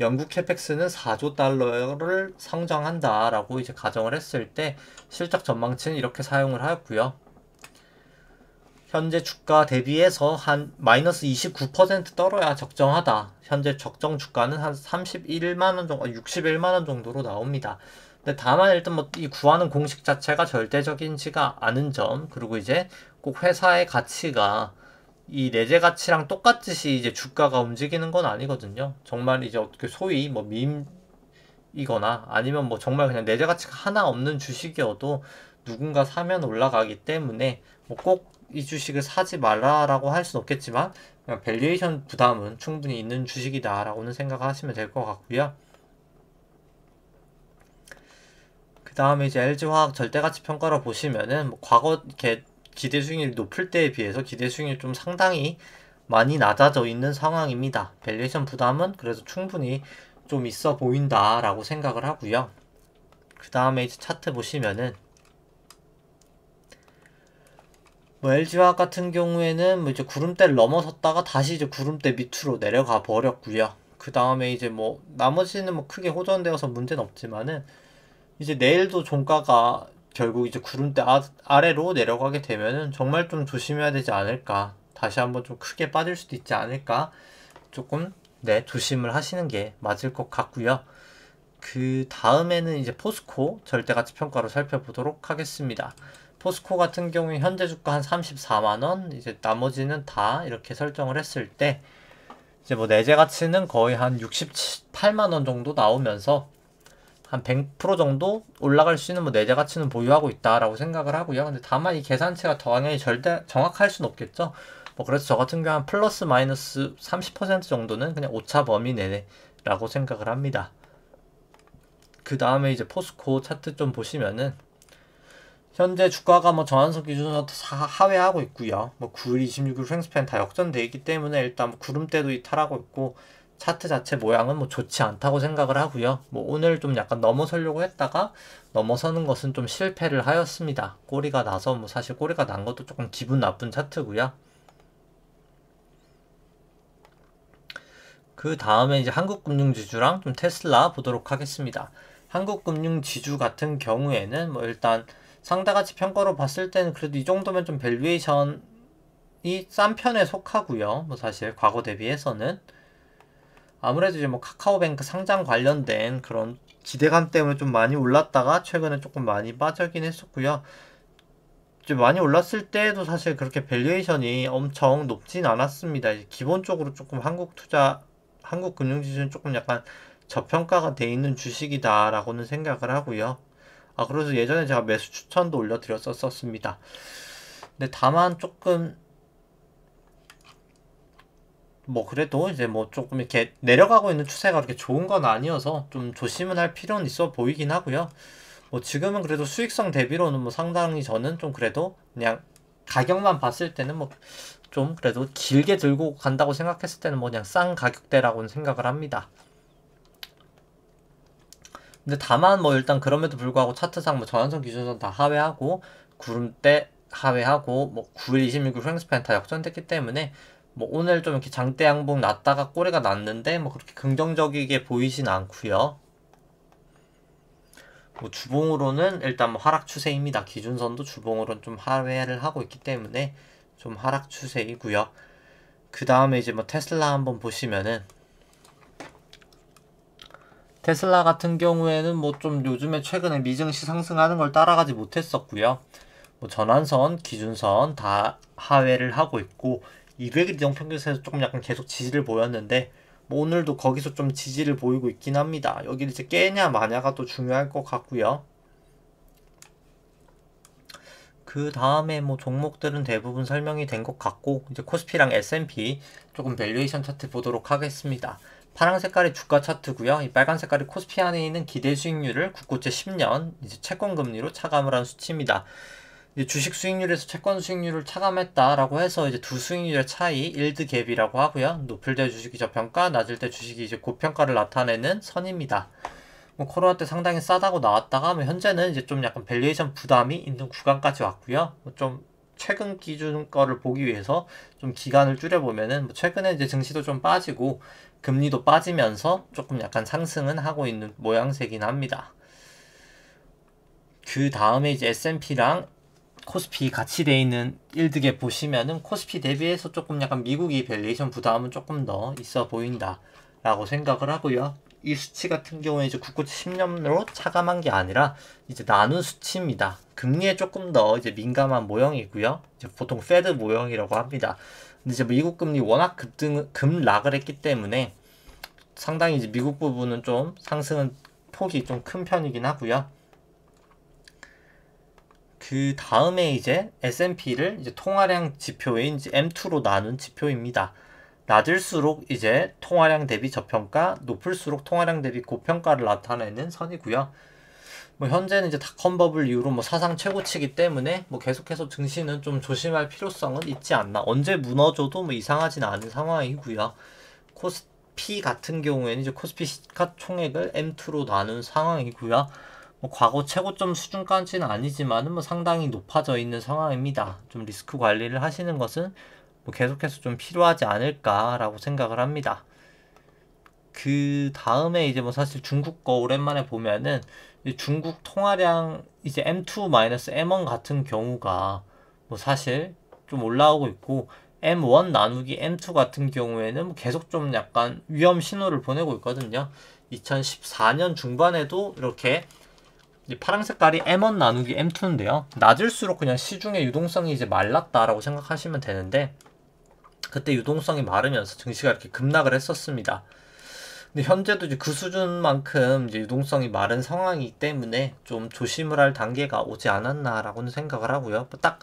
연구 캐펙스는 4조 달러를 성장한다라고 이제 가정을 했을 때 실적 전망치는 이렇게 사용을 하였고요. 현재 주가 대비해서 한 마이너스 29% 떨어야 적정하다. 현재 적정 주가는 한 31만원 정도, 61만원 정도로 나옵니다. 근데 다만 일단 뭐 이 구하는 공식 자체가 절대적이지가 않은 점, 그리고 이제 꼭 회사의 가치가 이 내재 가치랑 똑같이 이제 주가가 움직이는 건 아니거든요. 정말 이제 어떻게 소위 뭐 밈이거나 아니면 뭐 정말 그냥 내재 가치가 하나 없는 주식이어도 누군가 사면 올라가기 때문에 뭐 꼭 이 주식을 사지 말라라고 할 수는 없겠지만 그냥 밸류에이션 부담은 충분히 있는 주식이다라고는 생각하시면 될 것 같고요. 그 다음에 이제 LG화학 절대가치 평가로 보시면은 뭐 과거 이렇게 기대 수익률이 높을 때에 비해서 기대 수익률이 좀 상당히 많이 낮아져 있는 상황입니다. 밸류에이션 부담은 그래서 충분히 좀 있어 보인다라고 생각을 하고요. 그 다음에 이제 차트 보시면은 뭐 LG화학 같은 경우에는 뭐 이제 구름대를 넘어섰다가 다시 이제 구름대 밑으로 내려가 버렸고요. 그 다음에 이제 뭐 나머지는 뭐 크게 호전되어서 문제는 없지만은 이제 내일도 종가가 결국 이제 구름대 아래로 내려가게 되면은 정말 좀 조심해야 되지 않을까. 다시 한번 좀 크게 빠질 수도 있지 않을까. 조금 네 조심을 하시는 게 맞을 것 같고요. 그 다음에는 이제 포스코 절대가치 평가로 살펴보도록 하겠습니다. 포스코 같은 경우에 현재 주가 한 34만원, 이제 나머지는 다 이렇게 설정을 했을 때 이제 뭐 내재 가치는 거의 한 68만원 정도 나오면서 한 100% 정도 올라갈 수 있는 뭐 내재 가치는 보유하고 있다라고 생각을 하고요. 근데 다만 이 계산치가 당연히 절대 정확할 수는 없겠죠. 뭐 그래서 저 같은 경우 한 플러스 마이너스 30% 정도는 그냥 오차 범위 내라고 생각을 합니다. 그 다음에 이제 포스코 차트 좀 보시면은 현재 주가가 뭐 전환선 기준으로 하회하고 있고요. 뭐 9일, 26일 횡스팬 다 역전돼 있기 때문에 일단 뭐 구름대도 이탈하고 있고 차트 자체 모양은 뭐 좋지 않다고 생각을 하고요. 뭐 오늘 좀 약간 넘어서려고 했다가 넘어서는 것은 좀 실패를 하였습니다. 꼬리가 나서 뭐 사실 꼬리가 난 것도 조금 기분 나쁜 차트고요. 그 다음에 이제 한국금융지주랑 좀 테슬라 보도록 하겠습니다. 한국금융지주 같은 경우에는 뭐 일단 상대가치 평가로 봤을 때는 그래도 이 정도면 좀 밸류에이션이 싼 편에 속하고요. 뭐 사실 과거 대비해서는 아무래도 이제 뭐 카카오뱅크 상장 관련된 그런 기대감 때문에 좀 많이 올랐다가 최근에 조금 많이 빠지긴 했었고요. 좀 많이 올랐을 때도 사실 그렇게 밸류에이션이 엄청 높진 않았습니다. 기본적으로 조금 한국 금융지수는 조금 약간 저평가가 돼 있는 주식이다라고는 생각을 하고요. 그래서 예전에 제가 매수 추천도 올려드렸었습니다. 근데 다만 조금 뭐 그래도 이제 뭐 조금 이렇게 내려가고 있는 추세가 그렇게 좋은 건 아니어서 좀 조심은 할 필요는 있어 보이긴 하고요. 뭐 지금은 그래도 수익성 대비로는 뭐 상당히 저는 좀 그래도 그냥 가격만 봤을 때는 뭐 좀 그래도 길게 들고 간다고 생각했을 때는 뭐 그냥 싼 가격대라고는 생각을 합니다. 근데 다만 뭐 일단 그럼에도 불구하고 차트상 뭐 전환선 기준선 다 하회하고 구름대 하회하고 뭐 9일 26일 횡스팬 다 역전됐기 때문에 뭐 오늘 좀 이렇게 장대 양봉 났다가 꼬리가 났는데 뭐 그렇게 긍정적이게 보이진 않고요. 뭐 주봉으로는 일단 뭐 하락 추세입니다. 기준선도 주봉으로는 좀 하회를 하고 있기 때문에 좀 하락 추세이고요. 그 다음에 이제 뭐 테슬라 한번 보시면은 테슬라 같은 경우에는 뭐 좀 요즘에 최근에 미증시 상승하는 걸 따라가지 못했었고요. 뭐 전환선, 기준선 다 하회를 하고 있고 200일 이동평균선에서 조금 약간 계속 지지를 보였는데 뭐 오늘도 거기서 좀 지지를 보이고 있긴 합니다. 여기를 이제 깨냐 마냐가 또 중요할 것 같고요. 그 다음에 뭐 종목들은 대부분 설명이 된 것 같고, 이제 코스피랑 S&P 조금 밸류에이션 차트 보도록 하겠습니다. 파란 색깔이 주가 차트고요. 이 빨간 색깔이 코스피 안에 있는 기대 수익률을 국고채 10년 이제 채권 금리로 차감을 한 수치입니다. 이제 주식 수익률에서 채권 수익률을 차감했다라고 해서 이제 두 수익률의 차이, 일드 갭이라고 하고요. 높을 때 주식이 저평가, 낮을 때 주식이 이제 고평가를 나타내는 선입니다. 뭐 코로나 때 상당히 싸다고 나왔다가 뭐 현재는 이제 좀 약간 밸류에이션 부담이 있는 구간까지 왔고요. 뭐좀 최근 기준 거를 보기 위해서 좀 기간을 줄여보면은 뭐 최근에 이제 증시도 좀 빠지고 금리도 빠지면서 조금 약간 상승은 하고 있는 모양새긴 합니다. 그 다음에 이제 S&P랑 코스피 같이 돼 있는 일드갭 보시면은 코스피 대비해서 조금 약간 미국이 밸류에이션 부담은 조금 더 있어 보인다 라고 생각을 하고요. 이 수치 같은 경우에 이제 국고채 10년으로 차감한 게 아니라 이제 나눈 수치입니다. 금리에 조금 더 이제 민감한 모형이고요. 이제 보통 페드 모형이라고 합니다. 근데 이제 미국 금리 워낙 급락을 했기 때문에 상당히 이제 미국 부분은 좀 상승은 폭이 좀 큰 편이긴 하고요. 그 다음에 이제 S&P를 이제 통화량 지표인 이제 M2로 나눈 지표입니다. 낮을수록 이제 통화량 대비 저평가, 높을수록 통화량 대비 고평가를 나타내는 선이고요. 뭐 현재는 이제 닷컴 버블 이후로 뭐 사상 최고치이기 때문에 뭐 계속해서 증시는 좀 조심할 필요성은 있지 않나. 언제 무너져도 뭐 이상하진 않은 상황이고요. 코스피 같은 경우에는 이제 코스피 시가총액을 M2로 나눈 상황이고요. 뭐 과거 최고점 수준까지는 아니지만은 뭐 상당히 높아져 있는 상황입니다. 좀 리스크 관리를 하시는 것은 뭐 계속해서 좀 필요하지 않을까라고 생각을 합니다. 그 다음에 이제 뭐 사실 중국 거 오랜만에 보면은 중국 통화량 이제 M2-M1 같은 경우가 뭐 사실 좀 올라오고 있고 M1 나누기 M2 같은 경우에는 뭐 계속 좀 약간 위험 신호를 보내고 있거든요. 2014년 중반에도 이렇게 파란 색깔이 M1 나누기 M2인데요. 낮을수록 그냥 시중의 유동성이 이제 말랐다라고 생각하시면 되는데 그때 유동성이 마르면서 증시가 이렇게 급락을 했었습니다. 근데 현재도 이제 그 수준만큼 이제 유동성이 마른 상황이기 때문에 좀 조심을 할 단계가 오지 않았나라고는 생각을 하고요. 딱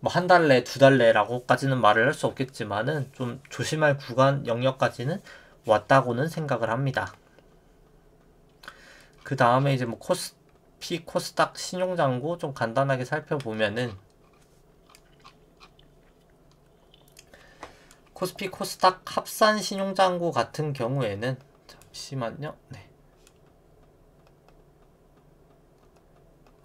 뭐 한 달내, 두 달내라고까지는 말을 할 수 없겠지만은 좀 조심할 구간 영역까지는 왔다고는 생각을 합니다. 그 다음에 이제 뭐 코스피, 코스닥 신용장고 좀 간단하게 살펴보면은 코스피, 코스닥 합산 신용장고 같은 경우에는 잠시만요. 네.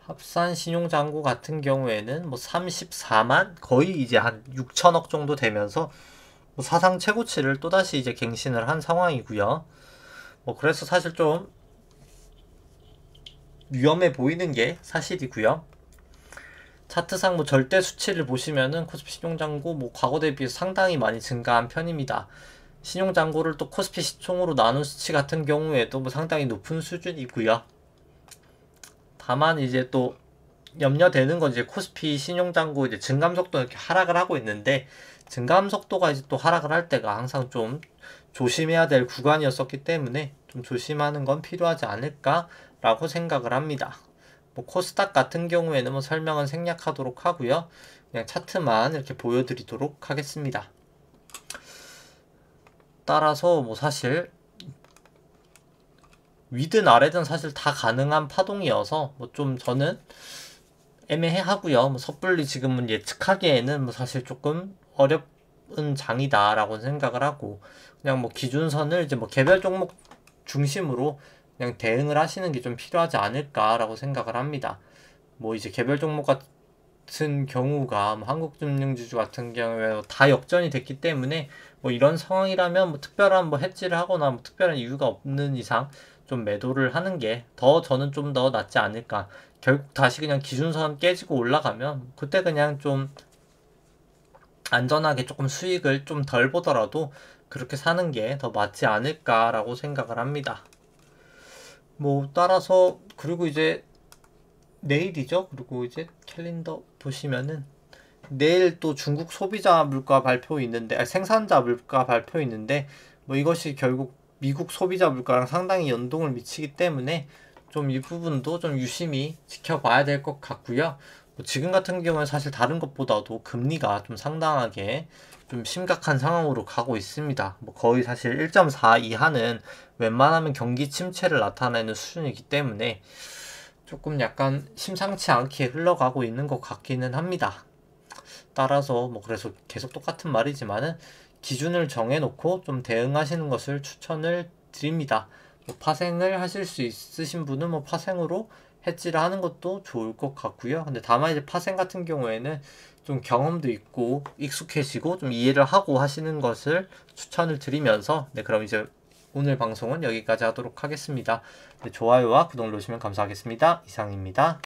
합산 신용장고 같은 경우에는 뭐 34만 거의 이제 한 6천억 정도 되면서 뭐 사상 최고치를 또다시 이제 갱신을 한 상황이고요. 뭐 그래서 사실 좀 위험해 보이는 게 사실이고요. 차트상 뭐 절대 수치를 보시면은 코스피 신용장고 뭐 과거 대비 상당히 많이 증가한 편입니다. 신용장고를 또 코스피 시총으로 나눈 수치 같은 경우에도 뭐 상당히 높은 수준이고요. 다만 이제 또 염려되는 건 이제 코스피 신용장고 이제 증감 속도 이렇게 하락을 하고 있는데 증감 속도가 이제 또 하락을 할 때가 항상 좀 조심해야 될 구간이었었기 때문에 좀 조심하는 건 필요하지 않을까라고 생각을 합니다. 뭐 코스닥 같은 경우에는 뭐 설명은 생략하도록 하고요. 그냥 차트만 이렇게 보여드리도록 하겠습니다. 따라서 뭐 사실 위든 아래든 사실 다 가능한 파동이어서 뭐 좀 저는 애매하고요. 뭐 섣불리 지금은 예측하기에는 뭐 사실 조금 어려운 장이다라고 생각을 하고 그냥 뭐 기준선을 이제 뭐 개별 종목 중심으로 그냥 대응을 하시는 게 좀 필요하지 않을까라고 생각을 합니다. 뭐 이제 개별 종목 같은 경우가 뭐 한국금융지주 같은 경우에 다 역전이 됐기 때문에 뭐 이런 상황이라면 뭐 특별한 뭐 해지를 하거나 뭐 특별한 이유가 없는 이상 좀 매도를 하는 게 더 저는 좀 더 낫지 않을까. 결국 다시 그냥 기준선 깨지고 올라가면 그때 그냥 좀 안전하게 조금 수익을 좀 덜 보더라도 그렇게 사는 게 더 맞지 않을까라고 생각을 합니다. 뭐 따라서 그리고 이제 내일이죠. 그리고 이제 캘린더 보시면은 내일 또 중국 소비자 물가 발표 있는데 생산자 물가 발표 있는데 뭐 이것이 결국 미국 소비자 물가랑 상당히 연동을 미치기 때문에 좀 이 부분도 좀 유심히 지켜봐야 될 것 같고요. 뭐 지금 같은 경우는 사실 다른 것보다도 금리가 좀 상당하게 좀 심각한 상황으로 가고 있습니다. 뭐 거의 사실 1.4 이하는 웬만하면 경기 침체를 나타내는 수준이기 때문에 조금 약간 심상치 않게 흘러가고 있는 것 같기는 합니다. 따라서 뭐 그래서 계속 똑같은 말이지만은 기준을 정해놓고 좀 대응하시는 것을 추천을 드립니다. 뭐 파생을 하실 수 있으신 분은 뭐 파생으로 해지를 하는 것도 좋을 것 같고요. 근데 다만 이제 파생 같은 경우에는 좀 경험도 있고 익숙해지고 좀 이해를 하고 하시는 것을 추천을 드리면서 네, 그럼 이제 오늘 방송은 여기까지 하도록 하겠습니다. 네, 좋아요와 구독 누르시면 감사하겠습니다. 이상입니다.